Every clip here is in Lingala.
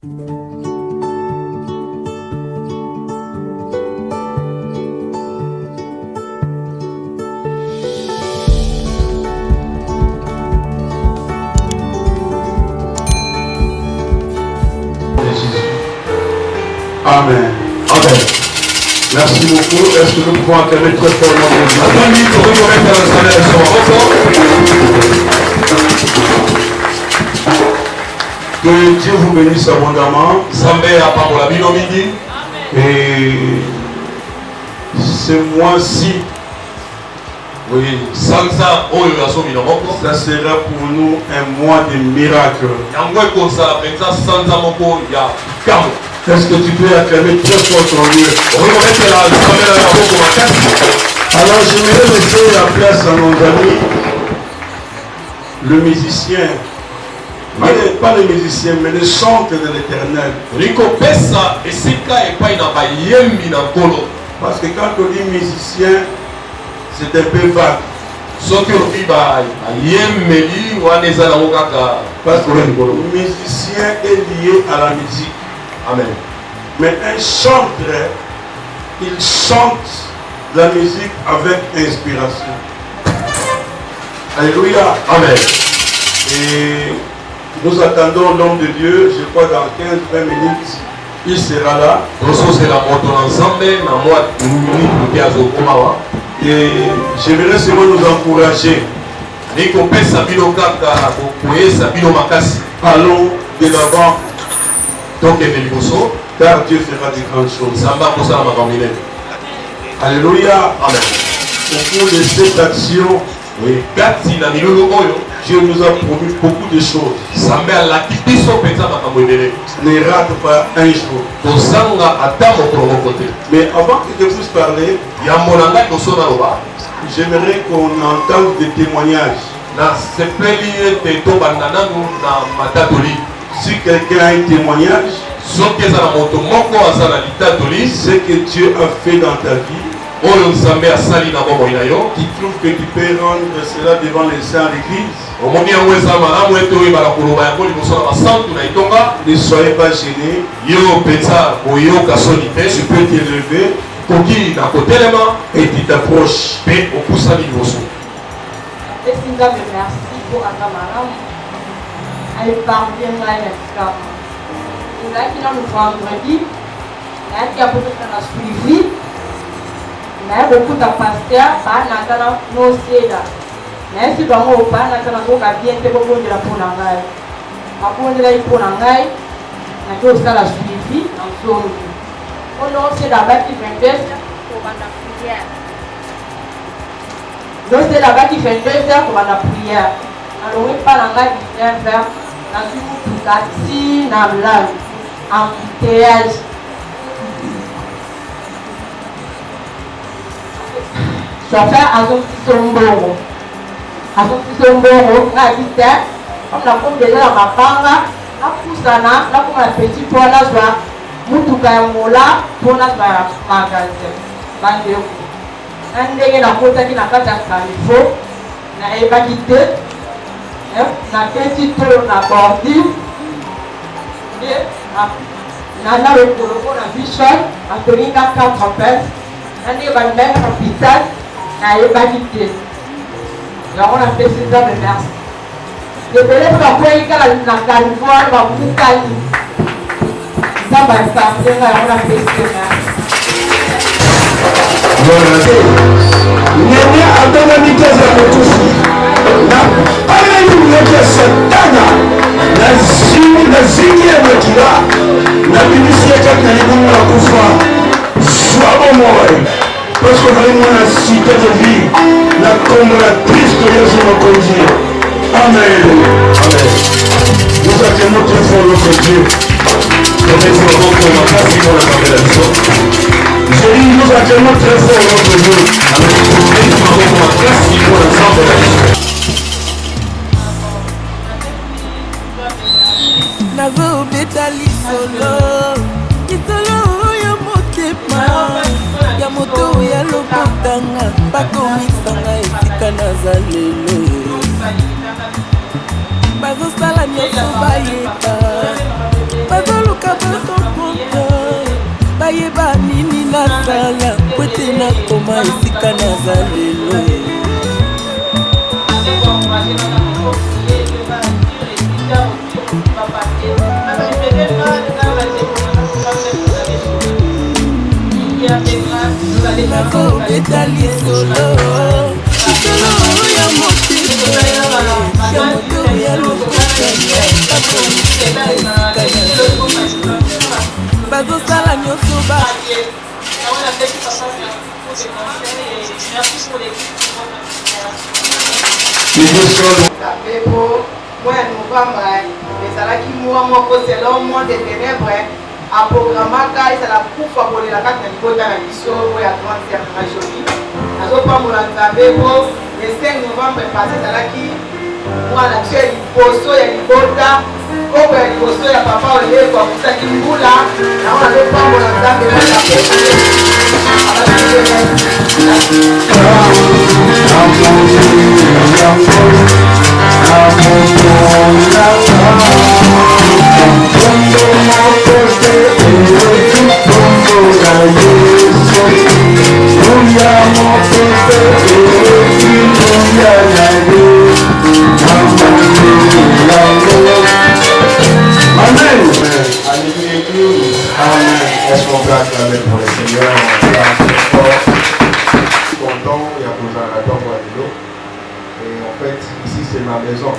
Amen. Amen. Merci beaucoup. Est-ce que nous pouvons acclamer très fort le nom de Dieu? Que Dieu vous bénisse abondamment. Et ce mois-ci, oui, ça sera pour nous un mois de miracles. Est-ce que tu peux acclamer très fort ton Dieu? Alors j'aimerais laisser la place à nos amis, le musicien, pas les musiciens, mais les chantres de l'Éternel. Parce que quand on dit musicien, c'est un peu vague. Parce que le musicien est lié à la musique. Amen. Mais un chanteur, il chante la musique avec inspiration. Alléluia. Amen. Et nous attendons l'homme de Dieu, je crois dans 15-20 minutes, il sera là. Et j'aimerais seulement nous encourager. Allons de l'avant. Car Dieu fera des grandes choses. Alléluia. Amen. Au cours de cette action, oui, Dieu nous a promis beaucoup de choses. Ne rate pas un jour. Mais avant que je puisse parler, j'aimerais qu'on entende des témoignages. Si quelqu'un a un témoignage, ce que Dieu a fait dans ta vie, qui trouve que tu peux rendre cela devant les saints d'église, ne soyez pas gênés. Tu peux t'élever et tu t'approches. Elle parvient à l'instant. Il a qui dans le vendredi, il a qui a beaucoup de suivi, il a beaucoup de pasteurs, pas n'attendant nos cédas. Mais si on n'a pas n'attendant nos bien te beaucoup de la ponangai. À point de la ponangai, on a aussi la suivi en zone. On a aussi la bâtie 22 pour la prière. Donc c'est la bâtie 22 pour la prière. Alors oui, pas la faire. La suite na blanc embouteillage. Chauffeur à son petit somboro. À son petit somboro, on a dit on a comme déjà la mapanga, la poussana, la comme la petite pour la joie, mutuka ya mola pour la magasin. Bandeko. Ndenge na kota ki na kata kalifo na ebakite. Na petit tour na bordi na le coloko na vision a tenu 4 pèses na ba même hôpital na ebakite. Donc on a fait ces hommes de merci. De belé pour quoi il na Californie ba bukali. Ça va ça on a fait ça. Nene adona mikeza kutusi. Na pale yule Satana na zingi ya makira na bibisi ya kaka libumu na kufa swabo moyo parce que vraiment la cité de vie la comme la Christ Jésus mokonzi. Amen. Amen. Nous acclamons très fort notre Dieu. J'ai dit nous acclamons très fort notre Dieu. Navo betali solo Kitolo ya motema Ya moto ya lobotanga Bakomisanga esika nazalelo Bazosala nyonso bayeba Bazoluka nakoma esika naza lelo. Nakobeta lisolo ya motema ya moto ya lobota bazosala nyonso ba mois ya novembre ezalaki mois moko selon mois de ténèbre apogramaka ezala kufa kolela kati na libota na biso oyo ya grande sœur Majolie azopambola nzambe po le 5 novembre passé ezalaki mwana biso ya liboso ya libota koko ya liboso ya papa oleko akusaki mbula nango nazopambola nzambe Est-ce qu'on peut acclamer pour le Seigneur? Content, il y a besoin de la tombe à l'eau. Et en fait, ici c'est ma maison.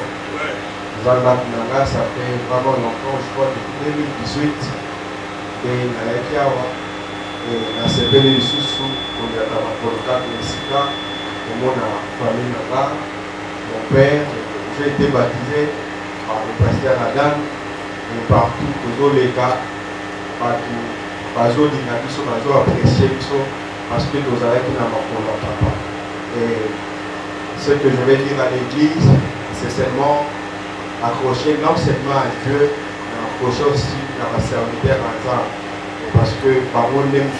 Zalbatinanga, ça fait vraiment longtemps, je crois, depuis 2018. Et Nalakiawa, et la CBL Soussou, on y a dans la Polka, mais Sika, au monde à la famille Nanga, mon père, j'ai été baptisé par le pasteur Adam, et partout, tous les gars, partout. Bazo dinabiso bazo apprécier biso parce que nous avons na makolo papa. Et ce que je vais dire à l'église, c'est seulement accrocher non seulement à Dieu, mais accrocher aussi à la serviteur ensemble. Parce que par mon même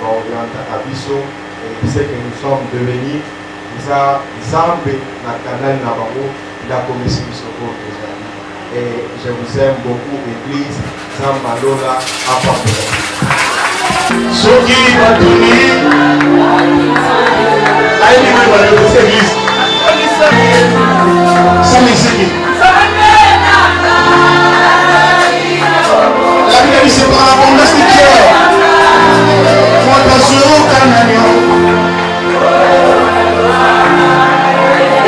oriente à biso et ce que nous sommes devenus, ça Zambé na canal na bango la commission biso déjà. Et je vous aime beaucoup église Zambalola à Papoula. Soki batuni aini mwa bale ko service samisiki la vie ni c'est pas abondance de cœur moi tasuro kananyo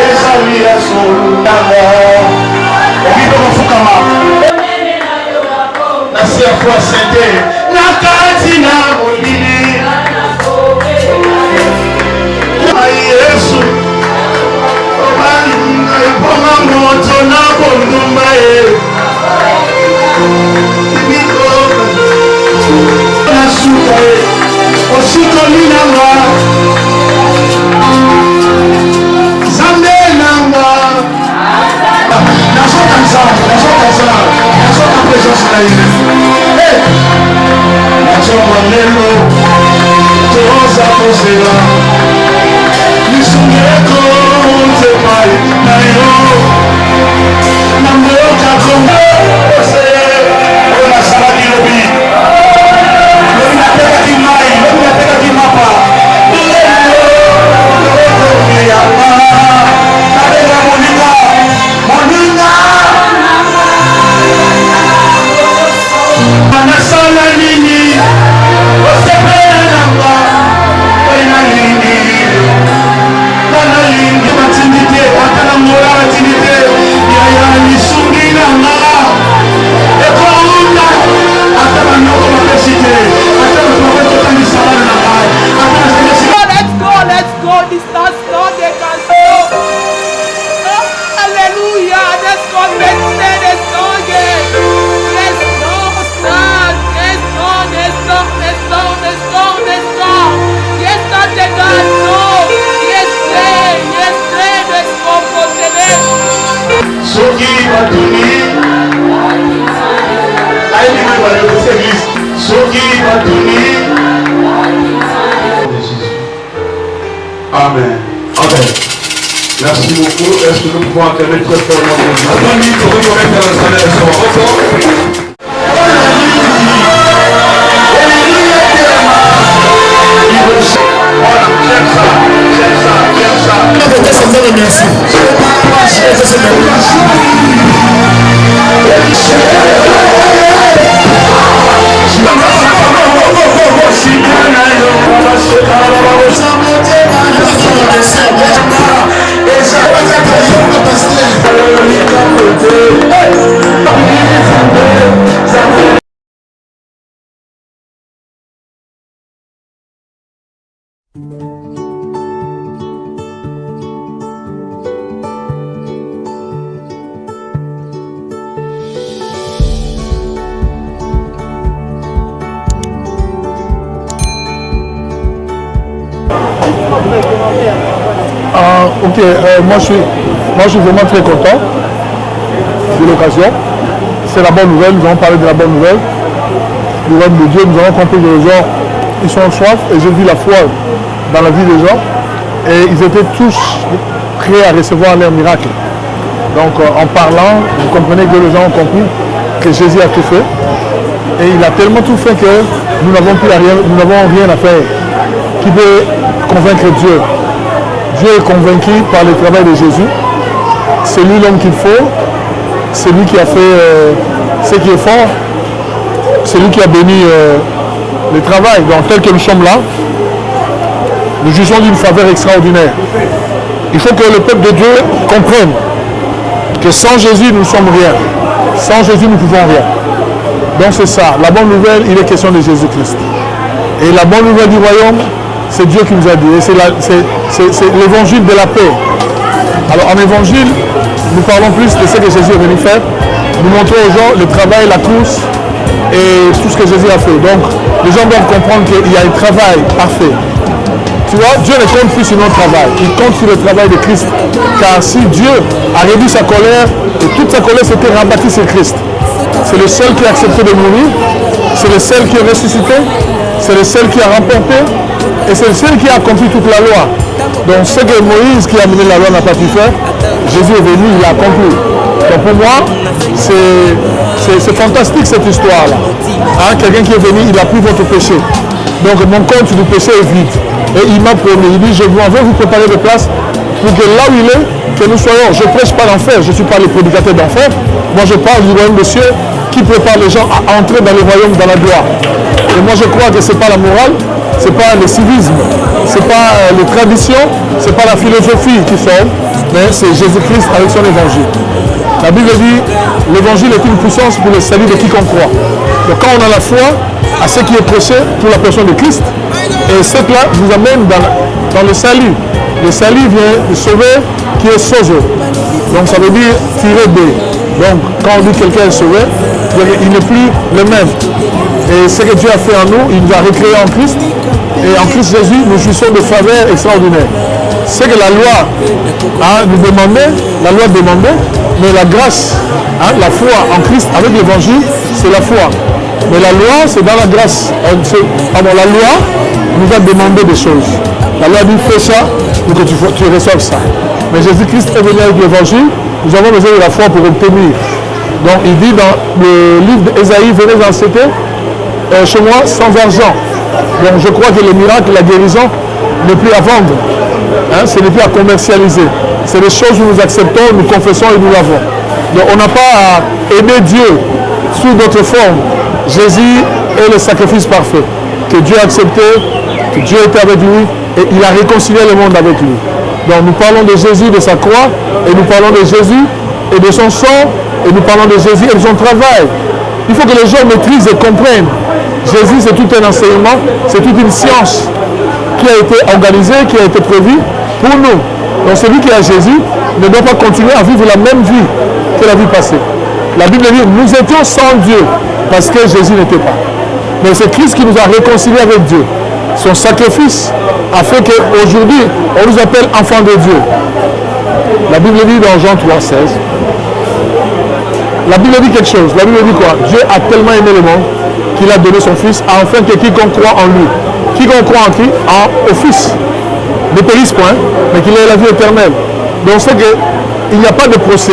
esa via solanga obibo mfukama na sia foi sente nakati na molili Yesu obalinga eponga moto na bondumba ye ibiko na suka ye osikoli nanga zambe nanga nazoka présence na ye nachoma lelo toza kozela lisungeko nzemai na yo na mboka kongo ose oyo nasalaki lobi lobi natekaki mai lobi natekaki mapa lelooyama nabenga moninga moninga nasala nini osepela nanga oina nini nana lingi batindi te ata na mola batindi te yaya lisungi nanga ekouta ata banoko bapesi te ata bakotokanisala na ngai ata Let's go, distance, no, they can stop. Hallelujah, let's go, let's go again. Let's go, stand, let's go. Yes, not the God, no. Yes, let's go for today. soki batuni aini mwa bale ko service soki batuni Amen. Amen. Merci beaucoup. Est-ce que nous pouvons acclamer très fort notre Dieu? Attendez, pour que nous remettions la salaire sur votre moi je suis vraiment très content de l'occasion. C'est la bonne nouvelle, nous allons parler de la bonne nouvelle. Du royaume de Dieu, nous avons compris que les gens, ils sont en soif et j'ai vu la foi dans la vie des gens. Et ils étaient tous prêts à recevoir leur miracle. Donc en parlant, vous comprenez que les gens ont compris que Jésus a tout fait. Et il a tellement tout fait que nous n'avons rien à faire qui peut convaincre Dieu. Dieu est convaincu par le travail de Jésus. C'est lui l'homme qu'il faut. C'est lui qui a fait ce qui est fort. C'est lui qui a béni le travail. Donc tel que nous sommes là, nous jugeons d'une faveur extraordinaire. Il faut que le peuple de Dieu comprenne que sans Jésus, nous ne sommes rien. Sans Jésus, nous ne pouvons rien. Donc c'est ça. La bonne nouvelle, il est question de Jésus-Christ. Et la bonne nouvelle du royaume, c'est Dieu qui nous a dit. Et c'est l'évangile de la paix. Alors en évangile, nous parlons plus de ce que Jésus est venu faire. Nous montrons aux gens le travail, la course et tout ce que Jésus a fait. Donc les gens doivent comprendre qu'il y a un travail parfait. Tu vois, Dieu ne compte plus sur notre travail. Il compte sur le travail de Christ. Car si Dieu a réduit sa colère, et toute sa colère s'était rabattue sur Christ. C'est le seul qui a accepté de mourir. C'est le seul qui est ressuscité. C'est le seul qui a remporté. Et c'est le seul qui a accompli toute la loi. Donc ce que Moïse qui a mené la loi n'a pas pu faire, Jésus est venu, il a accompli. Donc pour moi, c'est fantastique cette histoire-là. Hein, quelqu'un qui est venu, il a pris votre péché. Donc mon compte du péché est vide. Et il m'a promis, il dit, je vais vous préparer des places pour que là où il est, que nous soyons. Je ne prêche pas l'enfer, je ne suis pas le prédicateur d'enfer. Moi je parle du royaume des cieux qui prépare les gens à entrer dans le royaume, dans la gloire. Et moi je crois que ce n'est pas la morale, ce n'est pas le civisme, ce n'est pas les traditions, ce n'est pas la philosophie qui sauve, mais c'est Jésus-Christ avec son évangile. La Bible dit, l'évangile est une puissance pour le salut de quiconque croit. Donc quand on a la foi à ce qui est prêché pour la personne de Christ, et ce là vous amène dans le salut. Le salut vient de sauver qui est sauvé. Donc ça veut dire tirer B. Donc quand on dit que quelqu'un est sauvé, il n'est plus le même. Et ce que Dieu a fait en nous, il nous a recréé en Christ. Et en Christ Jésus, nous jouissons de faveurs extraordinaires. C'est que la loi nous demandait, la loi demandait, mais la grâce, la foi en Christ avec l'évangile, c'est la foi. Mais la loi, c'est dans la grâce. La loi nous a demandé des choses. La loi dit fais ça pour que tu reçoives ça. Mais Jésus-Christ est venu avec l'évangile, nous avons besoin de la foi pour obtenir. Donc il dit dans le livre d'Ésaïe, venez acheter chez moi sans argent. Donc je crois que le miracle, la guérison n'est plus à vendre. Ce n'est plus à commercialiser. C'est des choses que nous acceptons, nous confessons et nous l'avons. Donc on n'a pas à aimer Dieu sous d'autres formes. Jésus est le sacrifice parfait que Dieu a accepté, que Dieu était avec lui et il a réconcilié le monde avec lui. Donc nous parlons de Jésus, de sa croix, et nous parlons de Jésus et de son sang, et nous parlons de Jésus et de son travail. Il faut que les gens maîtrisent et comprennent. Jésus, c'est tout un enseignement, c'est toute une science qui a été organisée, qui a été prévue pour nous. Donc celui qui a Jésus ne doit pas continuer à vivre la même vie que la vie passée. La Bible dit, nous étions sans Dieu parce que Jésus n'était pas. Mais c'est Christ qui nous a réconciliés avec Dieu. Son sacrifice a fait qu'aujourd'hui, on nous appelle enfants de Dieu. La Bible dit dans Jean 3,16, la Bible dit quelque chose. La Bible dit quoi? Dieu a tellement aimé le monde qu'il a donné son Fils afin que quiconque croit en lui. Quiconque croit en qui? Au Fils. Ne périsse point, mais qu'il ait la vie éternelle. Donc c'est qu'il n'y a pas de procès.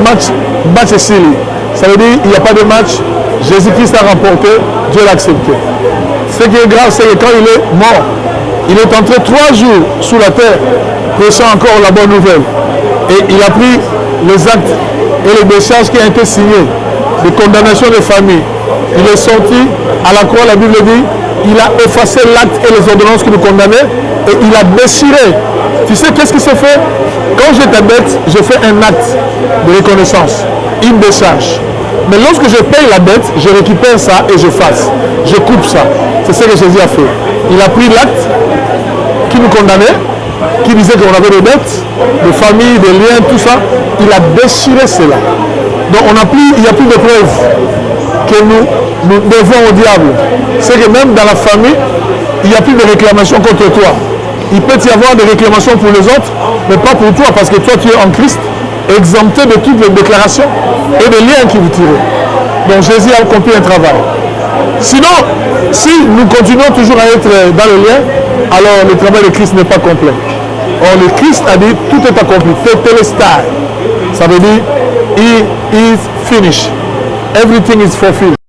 Match est scellé. Ça veut dire qu'il n'y a pas de match. Jésus-Christ a remporté, Dieu l'a accepté. Ce qui est grave, c'est que quand il est mort, il est entré 3 jours sous la terre, prêchant encore la bonne nouvelle. Et il a pris les actes et les décharges qui ont été signés, de condamnation des familles. Il est sorti à la croix, la Bible dit, il a effacé l'acte et les ordonnances qui nous condamnaient et il a déchiré. Tu sais qu'est-ce qui se fait? Quand je t'embête, je fais un acte de reconnaissance, une décharge. Mais lorsque je paye la dette, je récupère ça et je fasse. Je coupe ça. C'est ce que Jésus a fait. Il a pris l'acte qui nous condamnait, qui disait qu'on avait des dettes, des familles, des liens, tout ça. Il a déchiré cela. Donc il n'y a plus de preuves que nous devons au diable. C'est que même dans la famille, il n'y a plus de réclamation contre toi. Il peut y avoir des réclamations pour les autres, mais pas pour toi, parce que toi tu es en Christ, exempté de toutes les déclarations et des liens qui vous tirent. Donc Jésus a accompli un travail. Sinon, si nous continuons toujours à être dans le lien, alors le travail de Christ n'est pas complet. Or, le Christ a dit, tout est accompli. Tetelestai. Ça veut dire, it is finished. Everything is fulfilled.